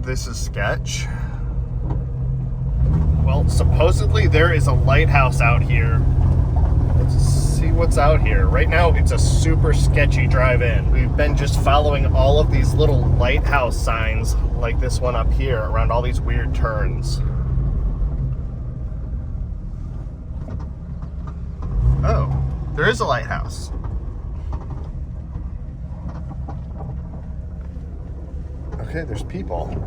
this is sketch. Well, supposedly there is a lighthouse out here. Let's see what's out here. Right now, it's a super sketchy drive-in. We've been just following all of these little lighthouse signs, like this one up here, around all these weird turns. Oh, there is a lighthouse. Okay, there's people.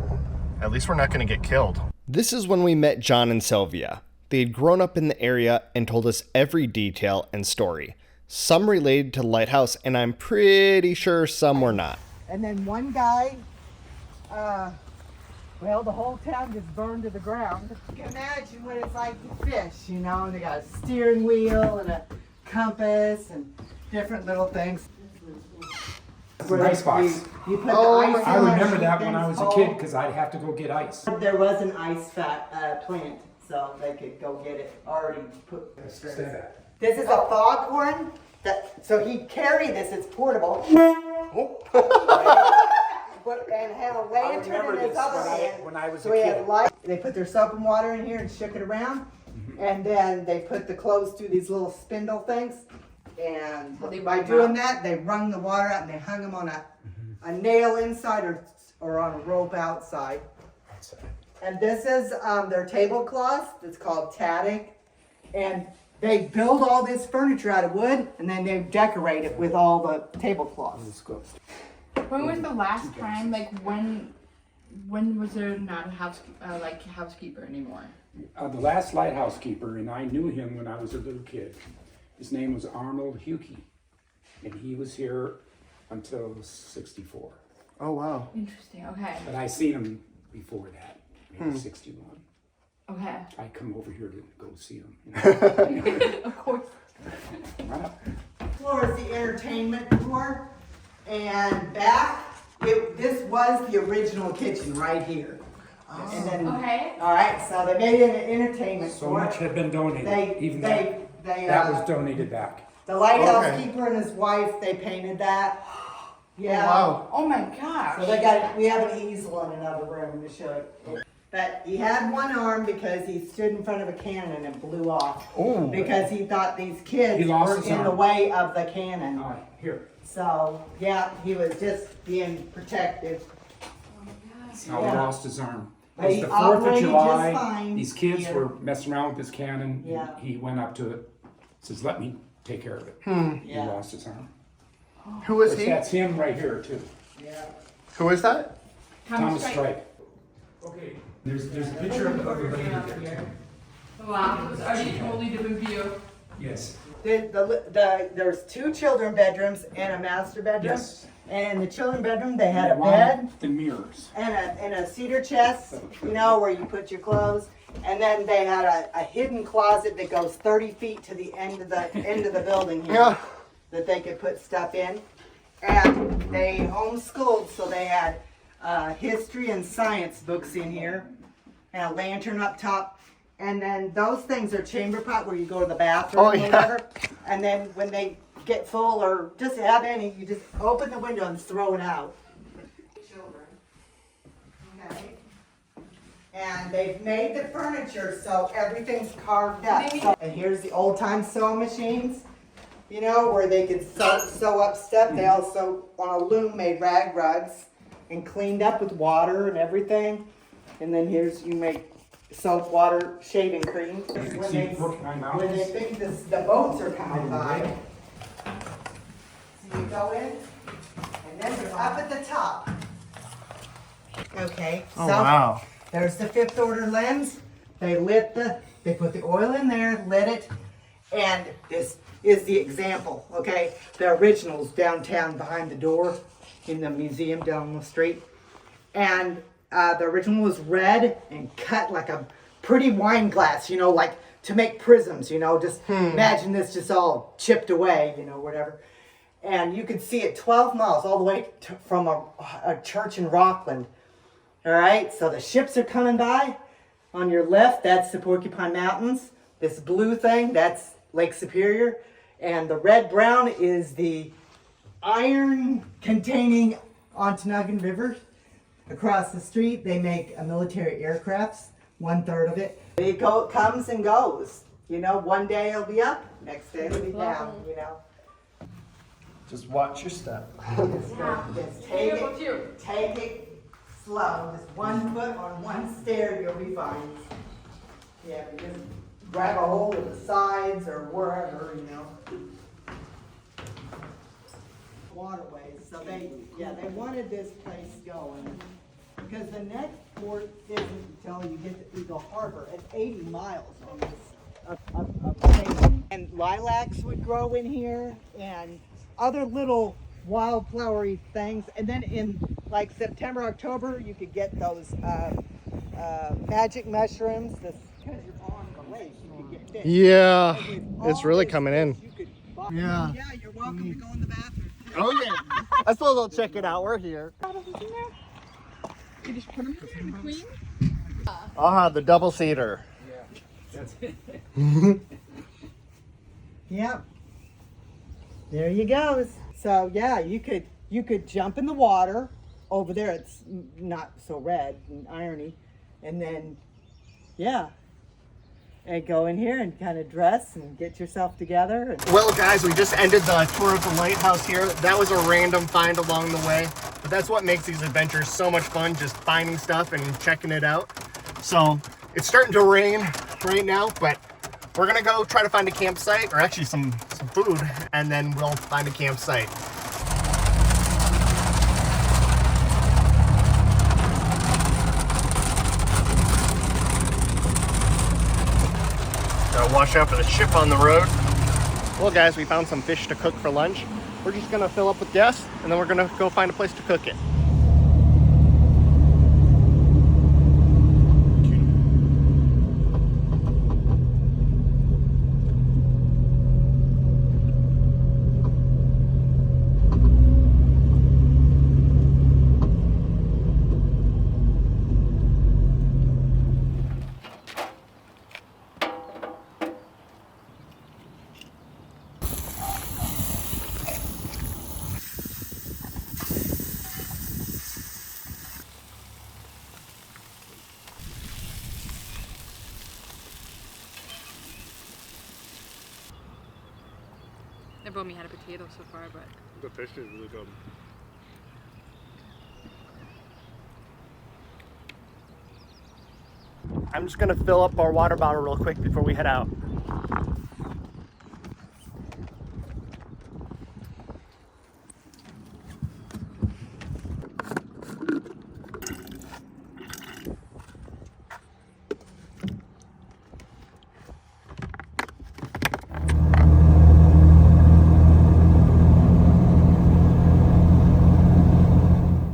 At least we're not going to get killed. This is when we met John and Sylvia. They had grown up in the area and told us every detail and story. Some related to the lighthouse, and I'm pretty sure some were not. And then one guy, well, the whole town just burned to the ground. You can imagine what it's like to fish, you know, and they got a steering wheel and a compass and different little things. Ice box. You put the ice I in remember and that things when I was a cold. kid because I'd have to go get ice. There was an ice plant, so they could go get it already put. This is a foghorn. So he'd carry this, it's portable. And have a lantern in his other hand. When I was So a he kid. had light. They put their soap and water in here and shook it around. And then they put the clothes through these little spindle things. And by doing that, they wrung the water out and they hung them on a nail inside or on a rope outside. And this is their tablecloth. It's called tatting. And they build all this furniture out of wood and then they decorate it with all the tablecloths. When was the last time, like when was there not a housekeeper anymore? The last lighthouse keeper, and I knew him when I was a little kid. His name was Arnold Huckey, and he was here until '64. Oh, wow. Interesting. Okay. But I seen him before that, maybe '61. Okay. I come over here to go see him. You know? Of course. Right up. Floor is the entertainment floor. And back, this was the original kitchen right here. And then, Okay. all right, so they made it an entertainment So floor. much had been donated. Even They, that was donated back. the lighthouse Okay. keeper and his wife, they painted that. Yeah. Wow. Oh my gosh. So we have an easel in another room to show you. But he had one arm because he stood in front of a cannon and blew off. Ooh. Because he thought these kids He lost were his in the arm. way of the cannon. Here. So, yeah, he was just being protective. Now he Yeah. lost his arm. It But was he the 4th of operated July. just fine These kids here. were messing around with this cannon. Yeah. He went up to it, says, "Let me take care of it." He Yeah. lost his arm. Who is But he? that's him right here too. Yeah. Who is that? Thomas Strike. Okay. There's a picture of the lady there. Wow. It was already a totally different view. Yes. There's 2 children bedrooms and a master bedroom. Yes. And in the children bedroom, they had a One, bed the mirrors. and a cedar chest, you know, where you put your clothes. And then they had a hidden closet that goes 30 feet to the end of the building here. Yeah. That they could put stuff in. And they homeschooled, so they had history and science books in here, and a lantern up top. And then those things are chamber pot where you go to the bathroom Oh, or yeah. whatever. And then when they get full or just have any, you just open the window and throw it out. Children. Okay. And they've made the furniture so everything's carved up. And here's the old time sewing machines. You know, where they could sew up stuff. They also, on a loom, made rag rugs and cleaned up with water and everything. And then here's, you make soap, water, shaving cream. When see they, Porcupine when they Mountains. think the boats are coming by. So you go in, and then you're up at the top. Okay, Oh, so wow. there's the 5th order lens. They put the oil in there, lit it, and this is the example, okay? The original's downtown behind the door in the museum down the street. And the original was red and cut like a pretty wine glass, you know, like to make prisms, you know, just imagine this just all chipped away, you know, whatever. And you could see it 12 miles all the way from a church in Rockland. All right, so the ships are coming by. On your left, that's the Porcupine Mountains. This blue thing, that's Lake Superior. And the red-brown is the iron-containing Ontonagon River. Across the street, they make military aircrafts, 1/3 of it. It comes and goes. You know, one day it'll be up, next day it'll be down, you know. Just watch your step. Just take it slow. Just 1 foot on one stair, you'll be fine. Yeah, just grab a hold of the sides or wherever, you know. Waterways, so they wanted this place going. Because the next port isn't until you get to Eagle Harbor. It's 80 miles on this of cable. And lilacs would grow in here and other little wildflowery things. And then in like September, October, you could get those magic mushrooms. Because you're on the lake, you could get fish. Yeah, And with it's all really this coming fish, in. you could buy- Yeah. Yeah, you're welcome to go in the bathroom. Oh yeah. I suppose I'll check it out. We're here. You just put them in between. The double seater. That's it. Yep. There you go. So yeah, you could jump in the water over there. It's not so red and irony, and then yeah, and go in here and kind of dress and get yourself together. And Well, guys, we just ended the tour of the lighthouse here. That was a random find along the way, but that's what makes these adventures so much fun, just finding stuff and checking it out. So it's starting to rain right now, but we're gonna go try to find a campsite, or actually some food, and then we'll find a campsite. Gotta watch out for the ship on the road. Well, guys, we found some fish to cook for lunch. We're just gonna fill up with gas, and then we're gonna go find a place to cook it. They've only had a potato so far, but The fish is really good. I'm just gonna fill up our water bottle real quick before we head out.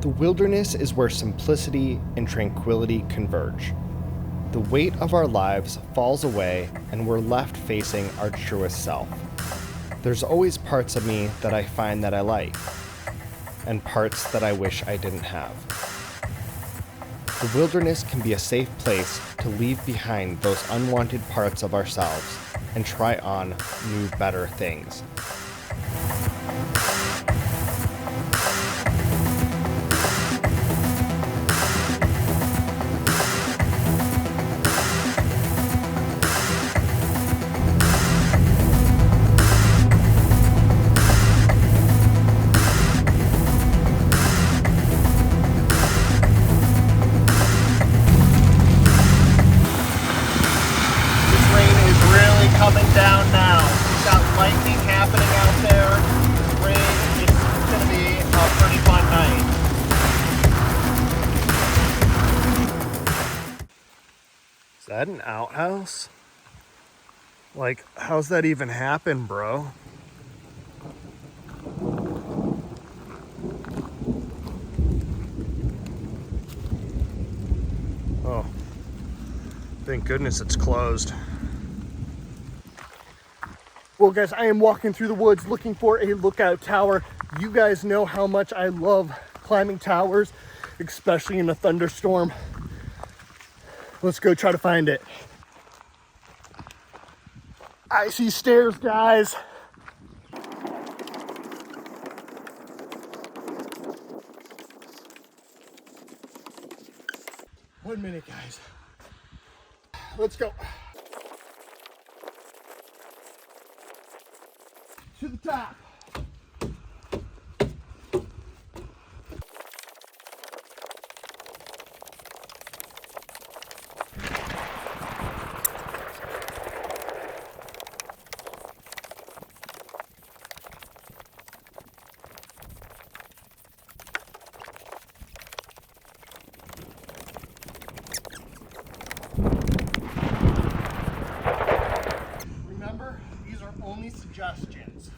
The wilderness is where simplicity and tranquility converge. The weight of our lives falls away and we're left facing our truest self. There's always parts of me that I find that I like, and parts that I wish I didn't have. The wilderness can be a safe place to leave behind those unwanted parts of ourselves and try on new, better things. Coming down now. We've got lightning happening out there. Rain. It's going to be a pretty fun night. Is that an outhouse? Like, how's that even happen, bro? Oh. Thank goodness it's closed. Well, guys, I am walking through the woods looking for a lookout tower. You guys know how much I love climbing towers, especially in a thunderstorm. Let's go try to find it. I see stairs, guys. 1 minute, guys. Let's go. To the top. Remember, these are only suggestions.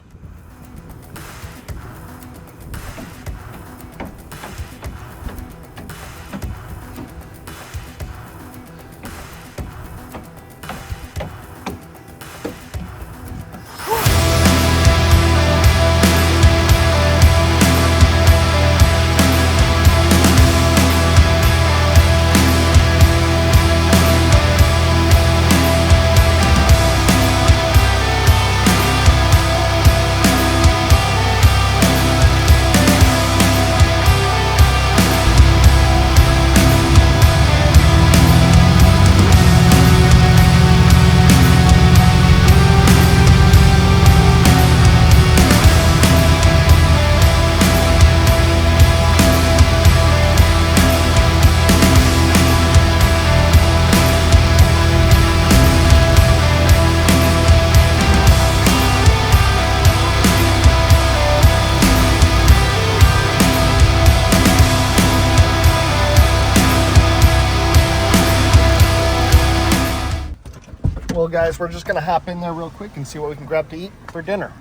Well, guys, we're just gonna hop in there real quick and see what we can grab to eat for dinner.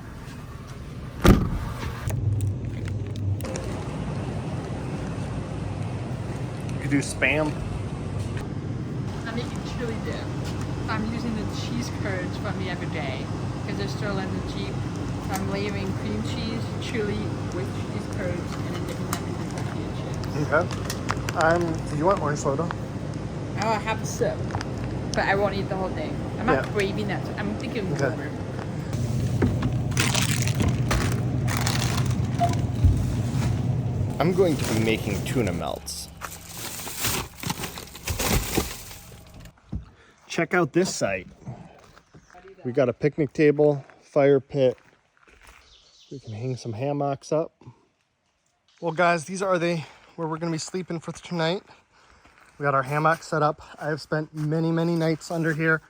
You could do Spam. I'm making chili dip. I'm using the cheese curds from the other day because they're still in the Jeep. So I'm layering cream cheese, chili with cheese curds, and then dipping them in the tortilla chips. Okay. Do you want orange soda? I'll have a sip, but I won't eat the whole thing. I'm not Yeah. craving that. I'm thinking Okay. over. I'm going to be making tuna melts. Check out this site. We got a picnic table, fire pit. We can hang some hammocks up. Well, guys, these are where we're gonna be sleeping for tonight. We got our hammock set up. I have spent many, many nights under here,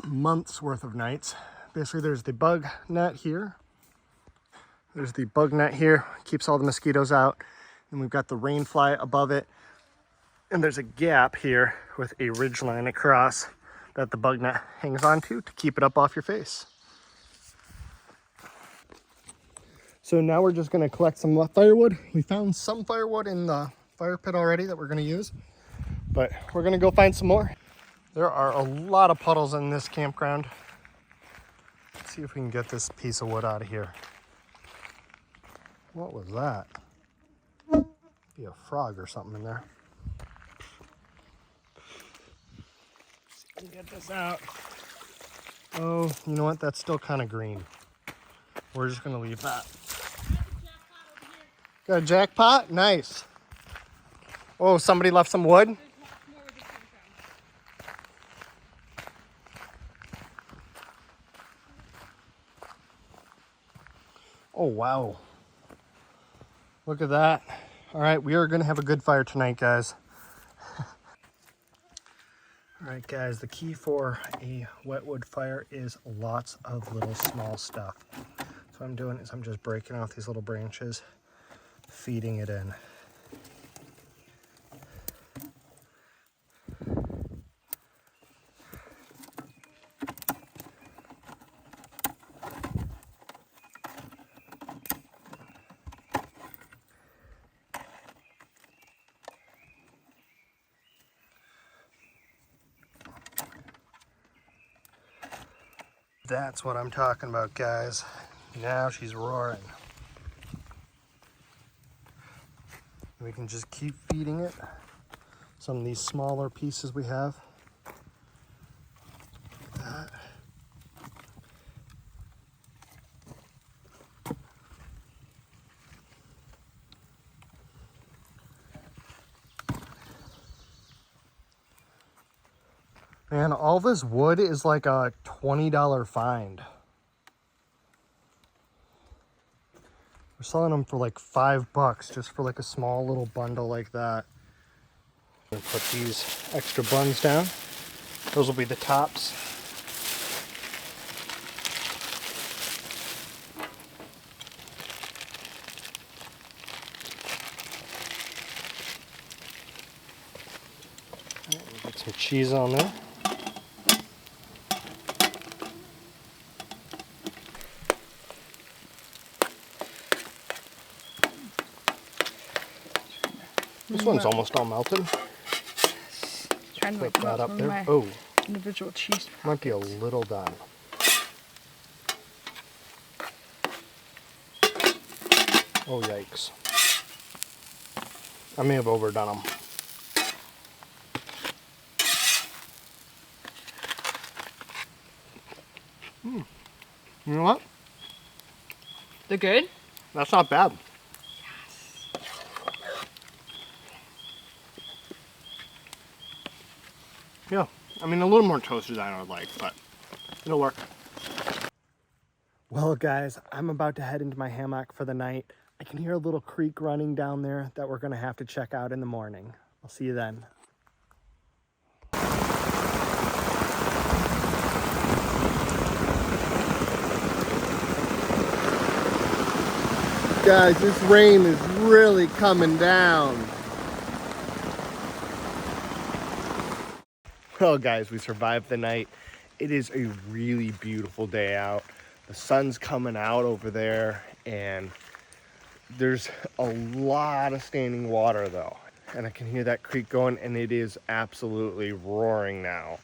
months worth of nights. Basically, there's the bug net here. There's the bug net here, keeps all the mosquitoes out. And we've got the rain fly above it. And there's a gap here with a ridge line across that the bug net hangs onto to keep it up off your face. So now we're just gonna collect some firewood. We found some firewood in the fire pit already that we're gonna use, but we're gonna go find some more. There are a lot of puddles in this campground. Let's see if we can get this piece of wood out of here. What was that? Be a frog or something in there. Get this out. Oh, you know what? That's still kind of green. We're just gonna leave that. Got a jackpot? Nice. Oh, somebody left some wood? Oh, wow. Look at that. All right, we are gonna have a good fire tonight, guys. All right, guys, the key for a wet wood fire is lots of little small stuff. So what I'm doing is I'm just breaking off these little branches, feeding it in. That's what I'm talking about, guys. Now she's roaring. We can just keep feeding it. Some of these smaller pieces we have. Like that. Man, all this wood is like a $20 find. We're selling them for like $5 just for like a small little bundle like that. I'm gonna put these extra buns down. Those will be the tops. Get some cheese on there. This one's almost all melted. Trying to Put that up there. Oh, individual cheese. might be a little done. Oh, yikes. I may have overdone them. You know what? They're good? That's not bad. Yeah, I mean a little more toasty than I would like, but it'll work. Well guys, I'm about to head into my hammock for the night. I can hear a little creek running down there that we're gonna have to check out in the morning. I'll see you then. Guys, this rain is really coming down. Well guys, we survived the night. It is a really beautiful day out. The sun's coming out over there and there's a lot of standing water though. And I can hear that creek going and it is absolutely roaring now.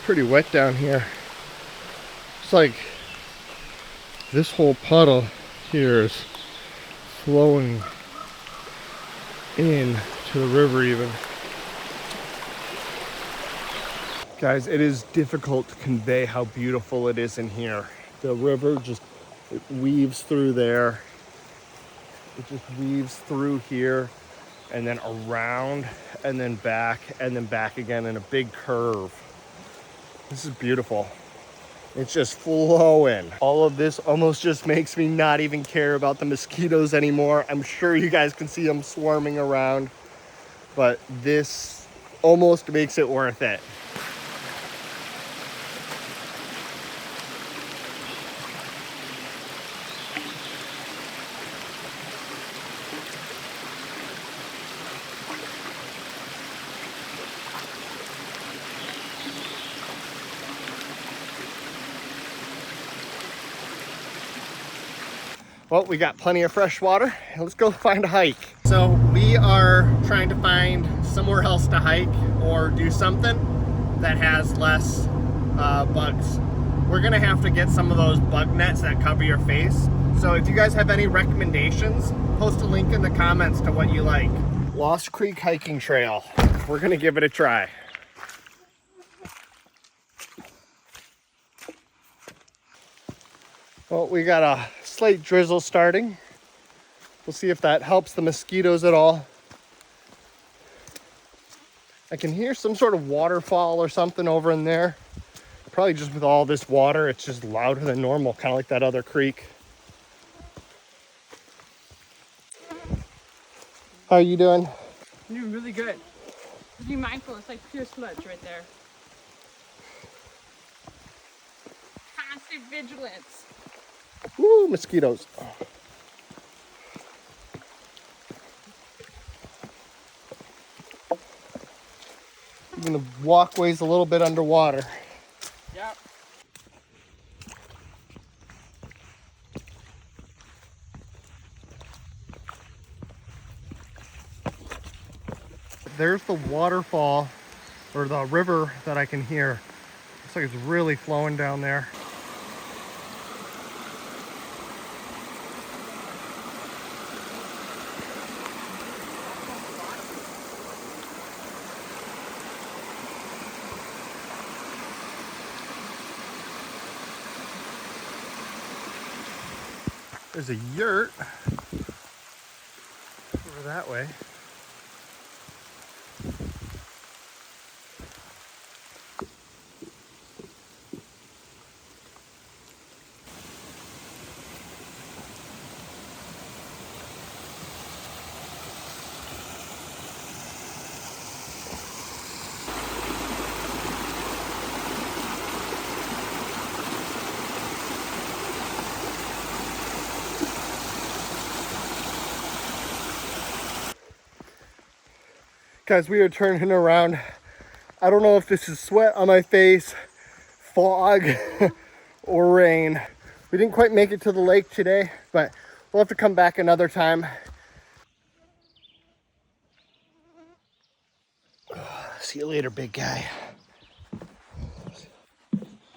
Pretty wet down here. It's like this whole puddle here is flowing in to the river even. Guys, it is difficult to convey how beautiful it is in here. The river just, it weaves through there. It just weaves through here and then around and then back again in a big curve. This is beautiful. It's just flowing. All of this almost just makes me not even care about the mosquitoes anymore. I'm sure you guys can see them swarming around, but this almost makes it worth it. Well, we got plenty of fresh water. Let's go find a hike. So we are trying to find somewhere else to hike or do something that has less bugs. We're gonna have to get some of those bug nets that cover your face. So if you guys have any recommendations, post a link in the comments to what you like. Lost Creek hiking trail. We're gonna give it a try. Well, we got a slight drizzle starting. We'll see if that helps the mosquitoes at all. I can hear some sort of waterfall or something over in there. Probably just with all this water, it's just louder than normal, kind of like that other creek. How are you doing? I'm doing really good. Just be mindful, it's like pure sludge right there. Constant vigilance. Woo, mosquitoes. Even the walkway's a little bit underwater. Yep. There's the waterfall, or the river that I can hear. Looks like it's really flowing down there. There's a yurt over that way. Guys, we are turning around. I don't know if this is sweat on my face, fog, or rain. We didn't quite make it to the lake today, but we'll have to come back another time. See you later, big guy.